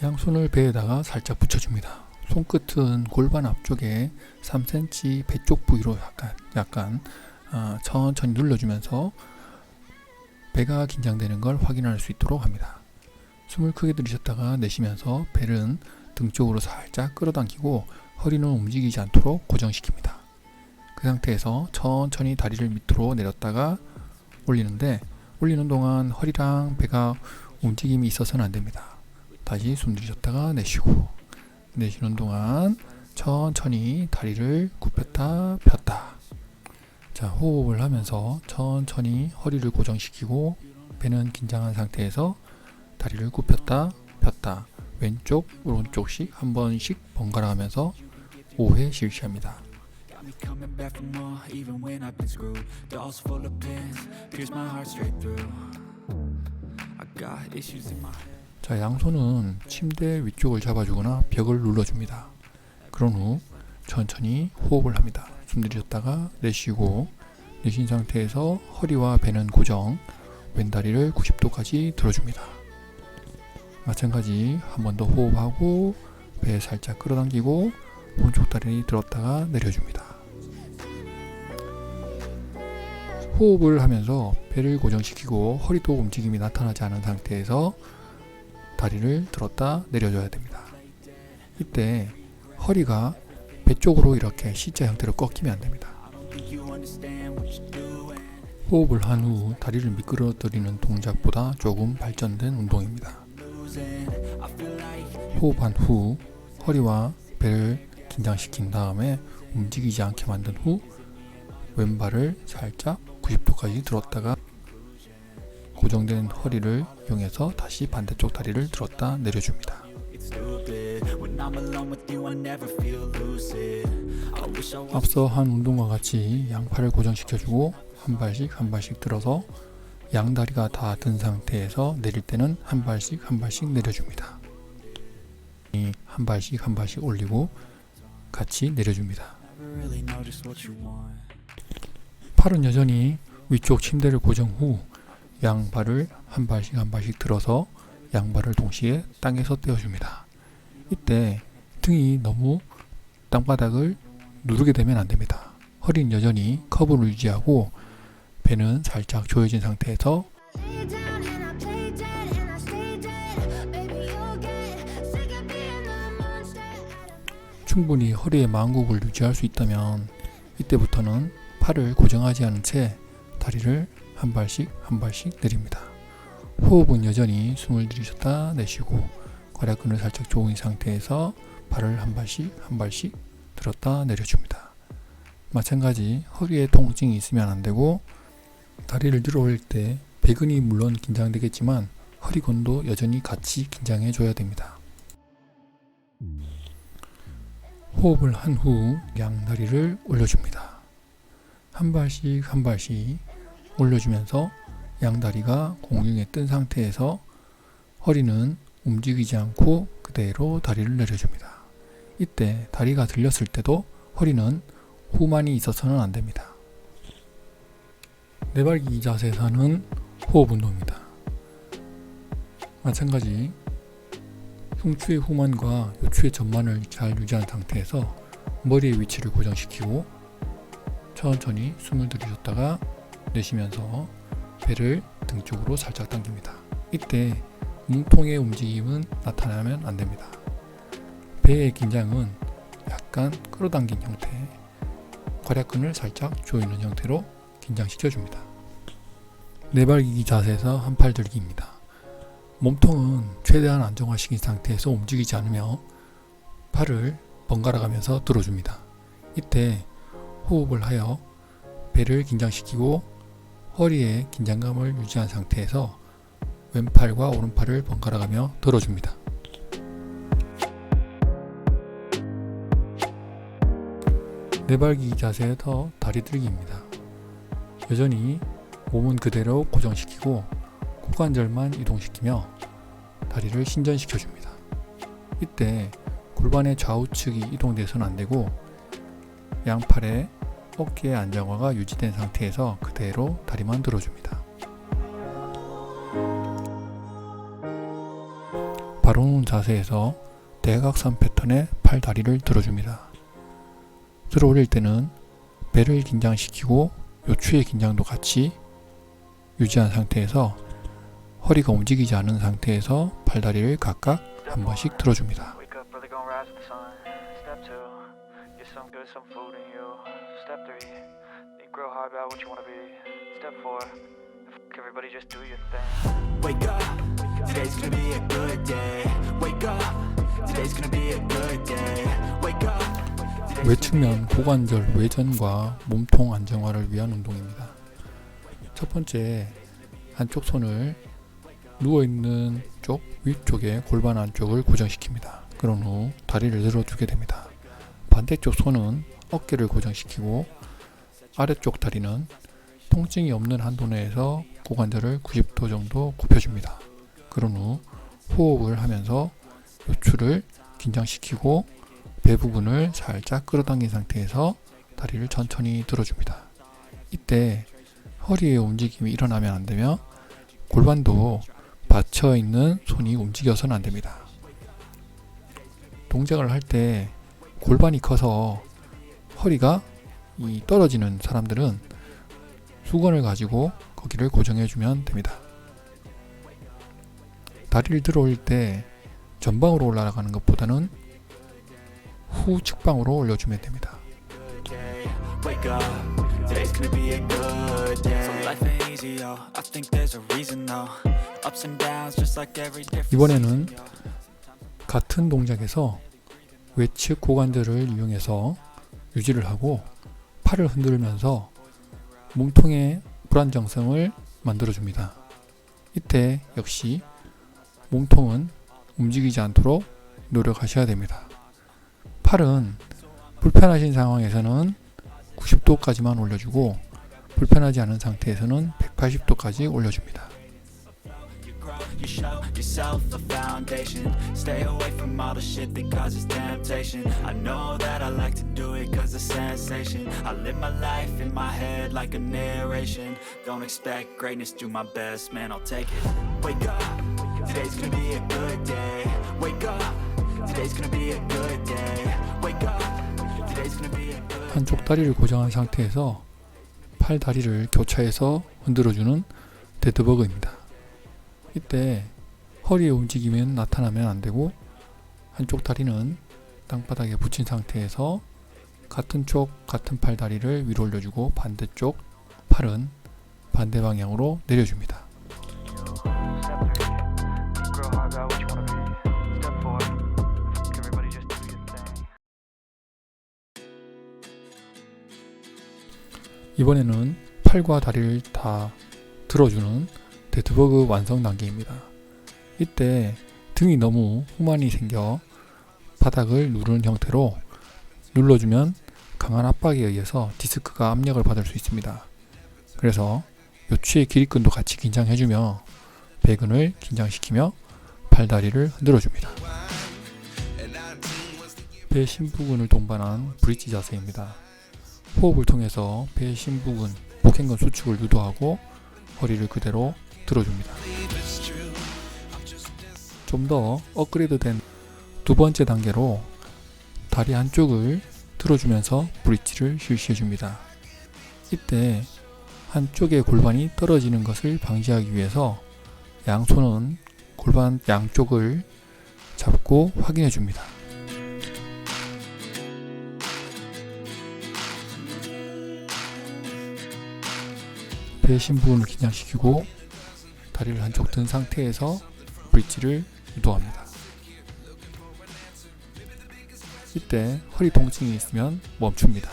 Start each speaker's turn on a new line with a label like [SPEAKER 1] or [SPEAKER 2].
[SPEAKER 1] 양손을 배에다가 살짝 붙여줍니다. 손끝은 골반 앞쪽에 3cm 배 쪽 부위로 약간 천천히 눌러주면서 배가 긴장되는 걸 확인할 수 있도록 합니다. 숨을 크게 들이셨다가 내쉬면서 배는 등 쪽으로 살짝 끌어당기고 허리는 움직이지 않도록 고정시킵니다. 그 상태에서 천천히 다리를 밑으로 내렸다가 올리는 동안 허리랑 배가 움직임이 있어서는 안됩니다. 다시 숨 들이셨다가 내쉬고, 내쉬는 동안 천천히 다리를 굽혔다 폈다. 자, 호흡을 하면서 천천히 허리를 고정시키고 배는 긴장한 상태에서 다리를 굽혔다 폈다, 왼쪽 오른쪽씩 한 번씩 번갈아 가면서 5회 실시합니다. 자, 양손은 침대 위쪽을 잡아주거나 벽을 눌러줍니다. 그런 후 천천히 호흡을 합니다. 숨 들이셨다가 내쉬고, 내쉰 상태에서 허리와 배는 고정, 왼다리를 90도까지 들어줍니다. 마찬가지 한 번 더 호흡하고 배 살짝 끌어당기고 오른쪽 다리 들었다가 내려줍니다. 호흡을 하면서 배를 고정시키고 허리도 움직임이 나타나지 않은 상태에서 다리를 들었다 내려줘야 됩니다. 이때 허리가 배 쪽으로 이렇게 C자 형태로 꺾이면 안됩니다. 호흡을 한 후 다리를 미끄러뜨리는 동작보다 조금 발전된 운동입니다. 호흡한 후 허리와 배를 긴장시킨 다음에 움직이지 않게 만든 후 왼발을 살짝 90도까지 들었다가 고정된 허리를 이용해서 다시 반대쪽 다리를 들었다 내려줍니다. 앞서 한 운동과 같이 양팔을 고정시켜주고 한 발씩 들어서 양다리가 다 든 상태에서 내릴 때는 한 발씩 내려줍니다. 한 발씩 올리고 같이 내려줍니다. 팔은 여전히 위쪽 침대를 고정 후 양발을 한 발씩 들어서 양발을 동시에 땅에서 떼어줍니다. 이때 등이 너무 땅바닥을 누르게 되면 안됩니다. 허리는 여전히 커브를 유지하고 배는 살짝 조여진 상태에서 충분히 허리의 만곡을 유지할 수 있다면 이때부터는 팔을 고정하지 않은 채 다리를 한 발씩 내립니다. 호흡은 여전히 숨을 들이셨다 내쉬고 괄약근을 살짝 조인 상태에서 발을 한 발씩 들었다 내려줍니다. 마찬가지 허리에 통증이 있으면 안되고 다리를 들어 올릴 때 배근이 물론 긴장되겠지만 허리근도 여전히 같이 긴장해 줘야 됩니다. 호흡을 한 후 양다리를 올려줍니다. 한 발씩 올려주면서 양다리가 공중에 뜬 상태에서 허리는 움직이지 않고 그대로 다리를 내려줍니다. 이때 다리가 들렸을 때도 허리는 후만이 있어서는 안됩니다. 네발기 자세에서 하는 호흡 운동입니다. 마찬가지 흉추의 후만과 요추의 전만을 잘 유지한 상태에서 머리의 위치를 고정시키고 천천히 숨을 들이셨다가 내쉬면서 배를 등 쪽으로 살짝 당깁니다. 이때 몸통의 움직임은 나타나면 안됩니다. 배의 긴장은 약간 끌어당긴 형태, 괄약근을 살짝 조이는 형태로 긴장시켜줍니다. 네발기기 자세에서 한 팔 들기입니다. 몸통은 최대한 안정화시킨 상태에서 움직이지 않으며 팔을 번갈아 가면서 들어줍니다. 이때 호흡을 하여 배를 긴장시키고 허리에 긴장감을 유지한 상태에서 왼팔과 오른팔을 번갈아 가며 들어줍니다. 네발기기 자세에서 다리 들기입니다. 여전히 몸은 그대로 고정시키고 고관절만 이동시키며 다리를 신전시켜줍니다. 이때 골반의 좌우측이 이동돼서는 안되고 양팔의 어깨의 안정화가 유지된 상태에서 그대로 다리만 들어줍니다. 바로 누운 자세에서 대각선 패턴의 팔다리를 들어줍니다. 들어 올릴 때는 배를 긴장시키고 요추의 긴장도 같이 유지한 상태에서 허리가 움직이지 않은 상태에서 팔다리를 각각 한 번씩 들어줍니다.
[SPEAKER 2] Wake up, today's gonna be a good day. Wake up, today's gonna be a good day. Wake up.
[SPEAKER 1] 외측면 고관절 외전과 몸통 안정화를 위한 운동입니다. 첫 번째, 한쪽 손을 누워있는 쪽 위쪽에 골반 안쪽을 고정시킵니다. 그런 후 다리를 늘어주게 됩니다. 반대쪽 손은 어깨를 고정시키고 아래쪽 다리는 통증이 없는 한도 내에서 고관절을 90도 정도 굽혀줍니다. 그런 후 호흡을 하면서 요추를 긴장시키고 배 부분을 살짝 끌어당긴 상태에서 다리를 천천히 들어줍니다. 이때 허리의 움직임이 일어나면 안되며 골반도 받쳐있는 손이 움직여서는 안됩니다. 동작을 할 때 골반이 커서 허리가 떨어지는 사람들은 수건을 가지고 거기를 고정해주면 됩니다. 다리를 들어 올릴 때 전방으로 올라가는 것보다는 후 측방으로 올려주면 됩니다.
[SPEAKER 2] Wake up, today's gonna be a good day. So life ain't easy, yo. I think there's a reason, though. Ups and downs, just like every different.
[SPEAKER 1] 이번에는 같은 동작에서 외측 고관절을 이용해서 유지를 하고 팔을 흔들면서 몸통의 불안정성을 만들어줍니다. 이때 역시 몸통은 움직이지 않도록 노력하셔야 됩니다. 팔은 불편하신 상황에서는 90도까지만 올려주고 불편하지 않은 상태에서는 180도까지 올려줍니다.
[SPEAKER 2] You show yourself a foundation. Stay away from all the shit that causes temptation. I know that I like to do it cause it's sensation. I live my life in my head like a narration. Don't expect greatness, do my best, man, I'll take it. Wake up, today's gonna be a good day. Wake up, today's gonna be a good day. Wake up, today's gonna be a good day.
[SPEAKER 1] 한쪽 다리를 고정한 상태에서 팔 다리를 교차해서 흔들어주는 데드버그입니다. 이때 허리의 움직임이 나타나면 안되고 한쪽 다리는 땅바닥에 붙인 상태에서 같은 쪽 같은 팔 다리를 위로 올려주고 반대쪽 팔은 반대 방향으로 내려줍니다. 이번에는 팔과 다리를 다 들어주는 데드버그 완성 단계입니다. 이때 등이 너무 후만이 생겨 바닥을 누르는 형태로 눌러주면 강한 압박에 의해서 디스크가 압력을 받을 수 있습니다. 그래서 요추의 길이끈도 같이 긴장해주며 배근을 긴장시키며 팔다리를 흔들어줍니다. 배 심부근을 동반한 브릿지 자세입니다. 호흡을 통해서 배 심부근, 복행근 수축을 유도하고 허리를 그대로 들어줍니다. 좀 더 업그레이드된 두 번째 단계로 다리 한쪽을 들어주면서 브릿지를 실시해줍니다. 이때 한쪽의 골반이 떨어지는 것을 방지하기 위해서 양손은 골반 양쪽을 잡고 확인해줍니다. 배 심부근을 긴장시키고 다리를 한쪽 든 상태에서 브릿지를 유도합니다. 이때 허리 통증이 있으면 멈춥니다.